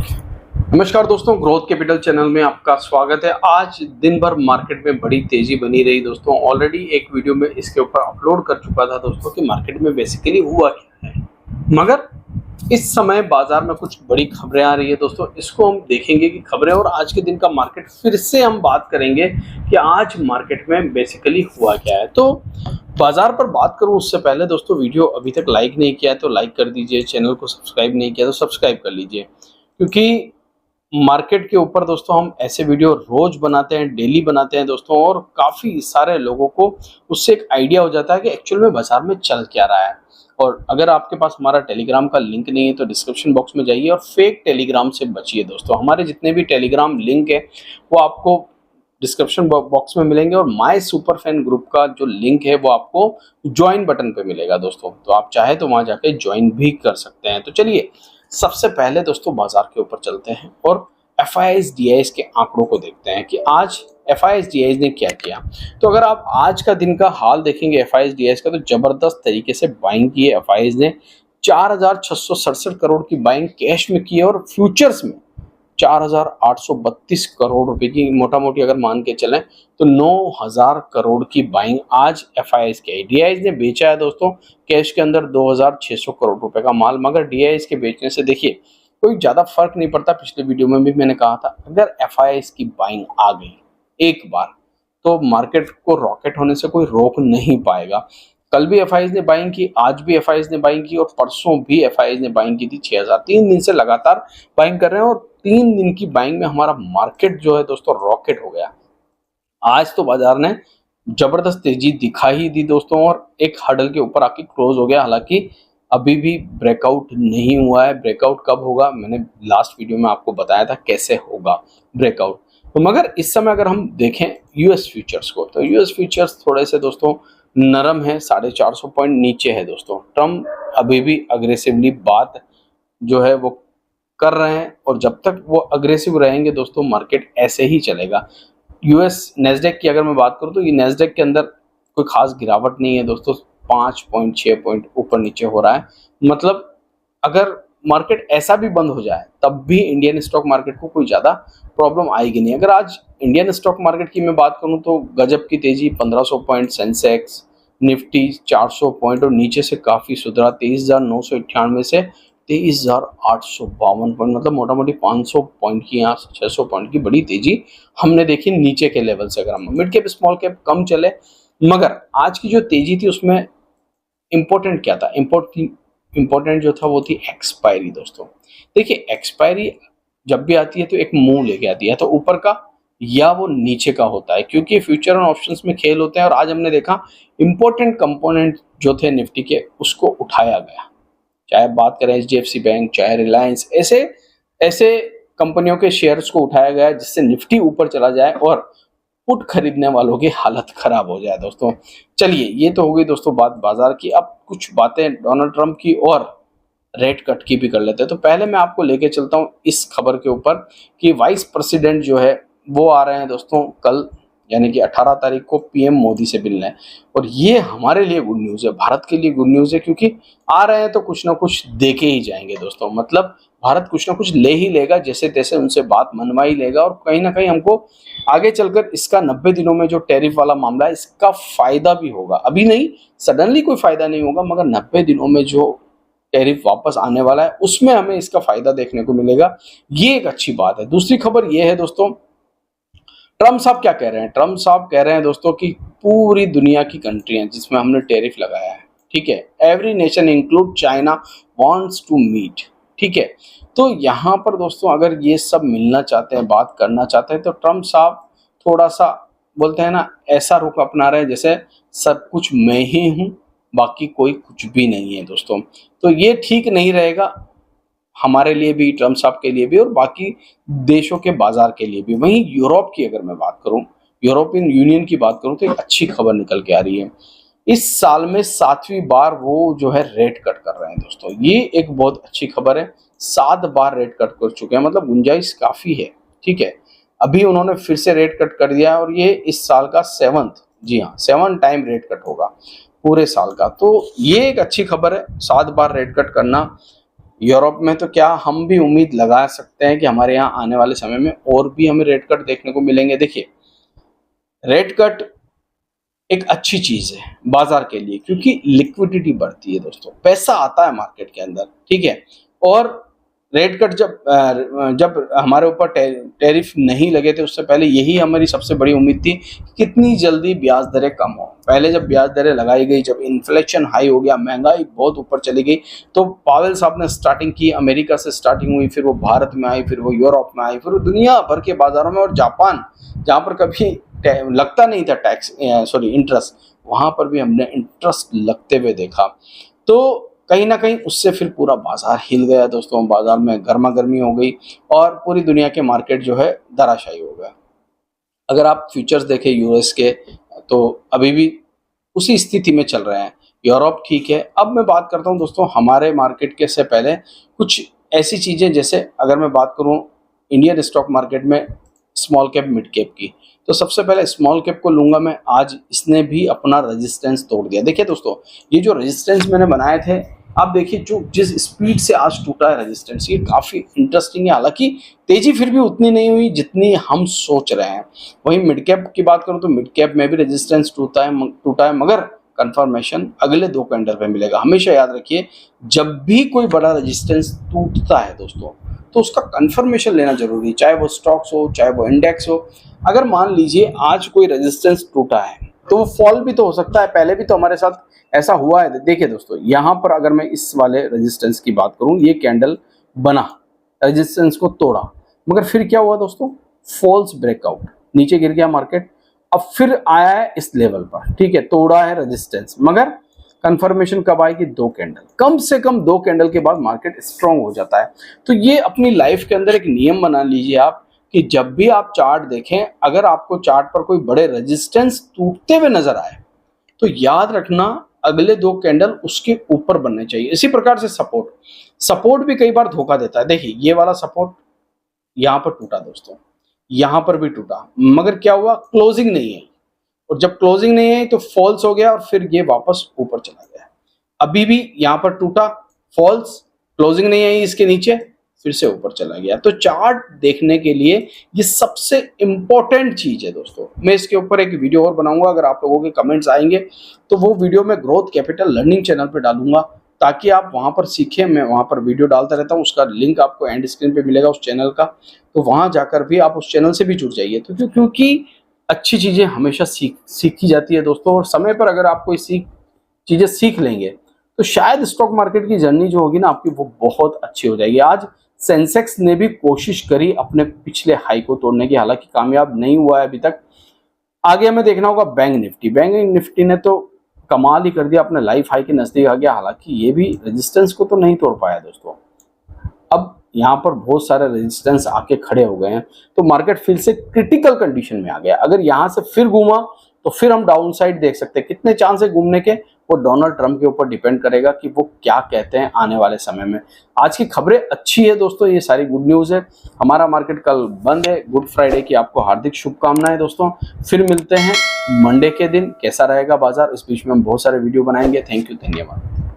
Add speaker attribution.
Speaker 1: नमस्कार दोस्तों, growth capital channel में आपका स्वागत है। आज दिन भर मार्केट में बड़ी तेजी बनी रही दोस्तों। ऑलरेडी एक वीडियो में इसके ऊपर अपलोड कर चुका था दोस्तों कि मार्केट में बेसिकली हुआ क्या है। मगर इस समय बाजार में कुछ बड़ी खबरें आ रही है दोस्तों। इसको हम देखेंगे कि खबरें और आज के दिन का मार्केट, फिर से हम बात करेंगे कि आज मार्केट में बेसिकली हुआ क्या है। तो बाजार पर बात करूं उससे पहले दोस्तों, वीडियो अभी तक लाइक नहीं किया है तो लाइक कर दीजिए, चैनल को सब्सक्राइब नहीं किया तो सब्सक्राइब कर लीजिए, क्योंकि मार्केट के ऊपर दोस्तों हम ऐसे वीडियो रोज बनाते हैं, डेली बनाते हैं दोस्तों, और काफी सारे लोगों को उससे एक आइडिया हो जाता है कि एक्चुअल में बाजार में चल क्या रहा है। और अगर आपके पास हमारा टेलीग्राम का लिंक नहीं है तो डिस्क्रिप्शन बॉक्स में जाइए और फेक टेलीग्राम से बचिए दोस्तों। हमारे जितने भी टेलीग्राम लिंक है वो आपको डिस्क्रिप्शन बॉक्स में मिलेंगे, और माय सुपर फैन ग्रुप का जो लिंक है वो आपको ज्वाइन बटन पे मिलेगा दोस्तों। तो आप चाहे तो वहां जाके ज्वाइन भी कर सकते हैं। तो चलिए सबसे पहले दोस्तों बाजार के ऊपर चलते हैं और एफआईआईज डीआईज के आंकड़ों को देखते हैं कि आज एफआईआईज डीआईज ने क्या किया। तो अगर आप आज का दिन का हाल देखेंगे एफआईआईज डीआईज का, तो जबरदस्त तरीके से बाइंग की है एफआईआईज ने। 4,667 करोड़ की बाइंग कैश में की है, और फ्यूचर्स में 4,832 करोड़ रुपए की, मोटा मोटी अगर मान के चलें तो 9,000 करोड़ की बाइंग आज एफआईआईज की है। डीआईज ने बेचा है दोस्तों कैश के अंदर 2,600 करोड़ रुपए का माल। मगर डीआईज के बेचने से देखिए कोई ज्यादा फर्क नहीं पड़ता। पिछले वीडियो में भी मैंने कहा था, अगर एफआईआईज की बाइंग आ गई एक बार तो मार्केट को रॉकेट होने से कोई रोक नहीं पाएगा। कल भी एफआईआईज ने बाइंग की, आज भी एफआईआईज ने बाइंग की, और परसों भी एफआईआईज ने बाइंग की थी 6,000। 3 दिन से लगातार बाइंग कर रहे हैं, और 3 दिन की बाइंग में हमारा मार्केट जो है दोस्तों रॉकेट हो गया। आज तो बाजार ने जबरदस्त तेजी दिखा ही दी दोस्तों, और एक हडल के ऊपर आके क्लोज हो गया। हालांकि अभी भी ब्रेकआउट नहीं हुआ है। ब्रेकआउट कब होगा मैंने लास्ट वीडियो में आपको बताया था कैसे होगा ब्रेकआउट। तो मगर इस समय अगर हम देखें यूएस फ्यूचर्स को, तो यूएस फ्यूचर्स थोड़े से दोस्तों नरम है, 450 पॉइंट नीचे है दोस्तों। ट्रम्प अभी भी अग्रेसिवली बात जो है वो कर रहे हैं, और जब तक वो अग्रेसिव रहेंगे दोस्तों मार्केट ऐसे ही चलेगा। यूएस नेस्डेक की अगर मैं बात करूं तो ये नेस्डेक के अंदर कोई खास गिरावट नहीं है दोस्तों। 5.6 पॉइंट ऊपर नीचे हो रहा है। मतलब अगर मार्केट ऐसा भी बंद हो जाए तब भी इंडियन स्टॉक मार्केट को कोई ज्यादा प्रॉब्लम आएगी नहीं। अगर आज इंडियन स्टॉक मार्केट की मैं बात करूं तो गजब की तेजी, 1500 पॉइंट सेंसेक्स, निफ्टी 400 पॉइंट, और नीचे से काफी सुधरा 23,998 से 23,852 पॉइंट। मतलब मोटा मोटी 500 पॉइंट की, यहाँ 600 पॉइंट की बड़ी तेजी हमने देखी नीचे के लेवल से। अगर हम मिड कैप स्मॉल कैप कम चले, मगर आज की जो तेजी थी उसमें इंपॉर्टेंट क्या था? इंपॉर्टेंट जो था वो थी एक्सपायरी दोस्तों। देखिए एक्सपायरी जब भी आती है तो एक मुंह लेके आती है, तो ऊपर का या वो नीचे का होता है, क्योंकि फ्यूचर और ऑप्शंस में खेल होते हैं। और आज हमने देखा इंपॉर्टेंट कंपोनेंट जो थे निफ्टी के उसको उठाया गया। चाहे बात करें एचडीएफसी बैंक, चाहे रिलायंस, ऐसे ऐसे कंपनियों के शेयर्स को उठाया गया जिससे निफ्टी ऊपर चला जाए और पुट खरीदने वालों की हालत खराब हो जाए दोस्तों। चलिए ये तो हो गई दोस्तों बात बाजार की। अब कुछ बातें डोनाल्ड ट्रंप की और रेट कट की भी कर लेते हैं। तो पहले मैं आपको लेके चलता हूं इस खबर के ऊपर कि वाइस प्रेसिडेंट जो है वो आ रहे हैं दोस्तों कल, यानी कि 18 तारीख को पीएम मोदी से मिलने। और ये हमारे लिए गुड न्यूज़ है, भारत के लिए गुड न्यूज़ है, क्योंकि आ रहे हैं तो कुछ ना कुछ दे के ही जाएंगे दोस्तों। मतलब भारत कुछ ना कुछ ले ही लेगा, जैसे तैसे उनसे बात मनवा ही लेगा, और कहीं ना कहीं हमको आगे चलकर इसका 90 दिनों में जो टैरिफ वाला मामला है इसका फायदा भी होगा। अभी नहीं, सडनली कोई फायदा नहीं होगा, मगर 90 दिनों में जो टैरिफ वापस आने वाला है उसमें हमें इसका फायदा देखने को मिलेगा। ये एक अच्छी बात है। दूसरी खबर ये है दोस्तों, ट्रम्प साहब क्या कह रहे हैं? ट्रम्प साहब कह रहे हैं दोस्तों कि पूरी दुनिया की कंट्रियां जिसमें हमने टैरिफ लगाया है, ठीक है, every nation include China wants to meet, ठीक है। तो यहाँ पर दोस्तों अगर ये सब मिलना चाहते हैं, बात करना चाहते हैं, तो ट्रम्प साहब थोड़ा सा बोलते हैं ना, ऐसा रुख अपना रहे हैं जैसे सब कुछ मैं ही हूँ, बाकी कोई कुछ भी नहीं है दोस्तों। तो ये ठीक नहीं रहेगा हमारे लिए भी, ट्रम्प साहब के लिए भी, और बाकी देशों के बाजार के लिए भी। वहीं यूरोप की अगर मैं बात करूं, यूरोपियन यूनियन की बात करूं, तो एक अच्छी खबर निकल के आ रही है। इस साल में 7वीं बार वो जो है रेट कट कर रहे हैं दोस्तों। ये एक बहुत अच्छी खबर है। 7 बार रेट कट कर चुके हैं, मतलब गुंजाइश काफी है, ठीक है। अभी उन्होंने फिर से रेट कट कर दिया, और ये इस साल का 7th, जी हाँ 7 टाइम रेट कट होगा पूरे साल का। तो ये एक अच्छी खबर है, 7 बार रेट कट करना यूरोप में तो क्या हम भी उम्मीद लगा सकते हैं कि हमारे यहाँ आने वाले समय में और भी हमें रेट कट देखने को मिलेंगे। देखिए, रेट कट एक अच्छी चीज है बाजार के लिए, क्योंकि लिक्विडिटी बढ़ती है दोस्तों, पैसा आता है मार्केट के अंदर, ठीक है। और रेट कट जब हमारे ऊपर टैरिफ नहीं लगे थे उससे पहले यही हमारी सबसे बड़ी उम्मीद थी कि कितनी जल्दी ब्याज दरें कम हो। पहले जब ब्याज दरें लगाई गई, जब इन्फ्लेशन हाई हो गया, महंगाई बहुत ऊपर चली गई, तो पावेल साहब ने स्टार्टिंग की, अमेरिका से स्टार्टिंग हुई, फिर वो भारत में आई, फिर वो यूरोप में आई, फिर वो दुनिया भर के बाजारों में, और जापान जहाँ पर कभी लगता नहीं था इंटरेस्ट, वहां पर भी हमने इंटरेस्ट लगते हुए देखा। तो कहीं ना कहीं उससे फिर पूरा बाजार हिल गया दोस्तों, बाजार में गर्मा गर्मी हो गई और पूरी दुनिया के मार्केट जो है धराशायी हो गया। अगर आप फ्यूचर्स देखें यूएस के, तो अभी भी उसी स्थिति में चल रहे हैं। यूरोप ठीक है। अब मैं बात करता हूं दोस्तों हमारे मार्केट के से पहले कुछ ऐसी चीजें, जैसे अगर मैं बात करूं इंडियन स्टॉक मार्केट में स्मॉल कैप मिड कैप की, तो सबसे पहले स्मॉल कैप को लूंगा मैं। आज इसने भी अपना रेजिस्टेंस तोड़ दिया। देखिए दोस्तों, ये जो रेजिस्टेंस मैंने बनाए थे, आप देखिए जो जिस स्पीड से आज टूटा है रेजिस्टेंस, ये काफी इंटरेस्टिंग है। हालांकि तेजी फिर भी उतनी नहीं हुई जितनी हम सोच रहे हैं। वहीं मिड कैप की बात करूं तो मिड कैप में भी रेजिस्टेंस टूटा है, मगर कंफर्मेशन अगले 2 कैंडल पे मिलेगा। हमेशा याद रखिए, जब भी कोई बड़ा रेजिस्टेंस टूटता है दोस्तों, तो उसका कंफर्मेशन लेना जरूरी है, चाहे वो स्टॉक्स हो, चाहे वो इंडेक्स हो। अगर मान लीजिए आज कोई रेजिस्टेंस टूटा है, तो वो फॉल भी तो हो सकता है। पहले भी तो हमारे साथ ऐसा हुआ है। देखिए दोस्तों, यहाँ पर अगर मैं इस वाले रेजिस्टेंस की बात करूं, ये कैंडल बना, रेजिस्टेंस को तोड़ा, मगर फिर क्या हुआ दोस्तों, फॉल्स ब्रेकआउट, नीचे गिर गया मार्केट। अब फिर आया है इस लेवल पर, ठीक है, तोड़ा है रेजिस्टेंस, मगर कंफर्मेशन कब आएगी, 2 कैंडल, कम से कम 2 कैंडल के बाद मार्केट स्ट्रांग हो जाता है। तो ये अपनी लाइफ के अंदर एक नियम बना लीजिए आप, कि जब भी आप चार्ट देखें, अगर आपको चार्ट पर कोई बड़े रेजिस्टेंस टूटते हुए नजर आए, तो याद रखना अगले 2 कैंडल उसके ऊपर बनने चाहिए। इसी प्रकार से सपोर्ट भी कई बार धोखा देता है। देखिए, ये वाला सपोर्ट यहां पर टूटा दोस्तों, यहां पर भी टूटा, मगर क्या हुआ, क्लोजिंग नहीं है। और जब क्लोजिंग नहीं है तो फॉल्स हो गया और फिर ये वापस ऊपर चला गया। अभी भी यहां पर टूटा, फॉल्स, क्लोजिंग नहीं आई इसके नीचे, फिर से ऊपर चला गया। तो चार्ट देखने के लिए ये सबसे इंपॉर्टेंट चीज है दोस्तों। मैं इसके ऊपर एक वीडियो और बनाऊंगा, अगर आप लोगों के कमेंट्स आएंगे तो वो वीडियो मैं ग्रोथ कैपिटल लर्निंग चैनल पे डालूंगा, ताकि आप वहां पर सीखें। मैं वहां पर वीडियो डालता रहता हूँ, उसका लिंक आपको एंड स्क्रीन पे मिलेगा उस चैनल का, तो वहां जाकर भी आप उस चैनल से भी जुड़ जाइए। तो क्योंकि अच्छी चीजें हमेशा सीखी जाती है दोस्तों, और समय पर अगर आप कोई चीजें सीख लेंगे तो शायद स्टॉक मार्केट की जर्नी जो होगी ना आपकी, वो बहुत अच्छी हो जाएगी। आज सेंसेक्स ने भी कोशिश करी अपने पिछले हाई को तोड़ने की, हालांकि कामयाब नहीं हुआ है अभी तक। आगे हमें देखना होगा बैंक निफ्टी ने तो कमाल ही कर दिया, अपने लाइफ हाई के नजदीक आ गया। हालांकि ये भी रेजिस्टेंस को तो नहीं तोड़ पाया दोस्तों। अब यहाँ पर बहुत सारे रेजिस्टेंस आके खड़े हो गए हैं, तो मार्केट फिर से क्रिटिकल कंडीशन में आ गया। अगर यहाँ से फिर घूमा तो फिर हम डाउन साइड देख सकते हैं। कितने चांस है घूमने के, वो डोनाल्ड ट्रंप के ऊपर डिपेंड करेगा कि वो क्या कहते हैं आने वाले समय में। आज की खबरें अच्छी है दोस्तों, ये सारी गुड न्यूज है। हमारा मार्केट कल बंद है। गुड फ्राइडे की आपको हार्दिक शुभकामनाएं दोस्तों। फिर मिलते हैं मंडे के दिन, कैसा रहेगा बाजार, इस बीच में हम बहुत सारे वीडियो बनाएंगे। थैंक यू, धन्यवाद।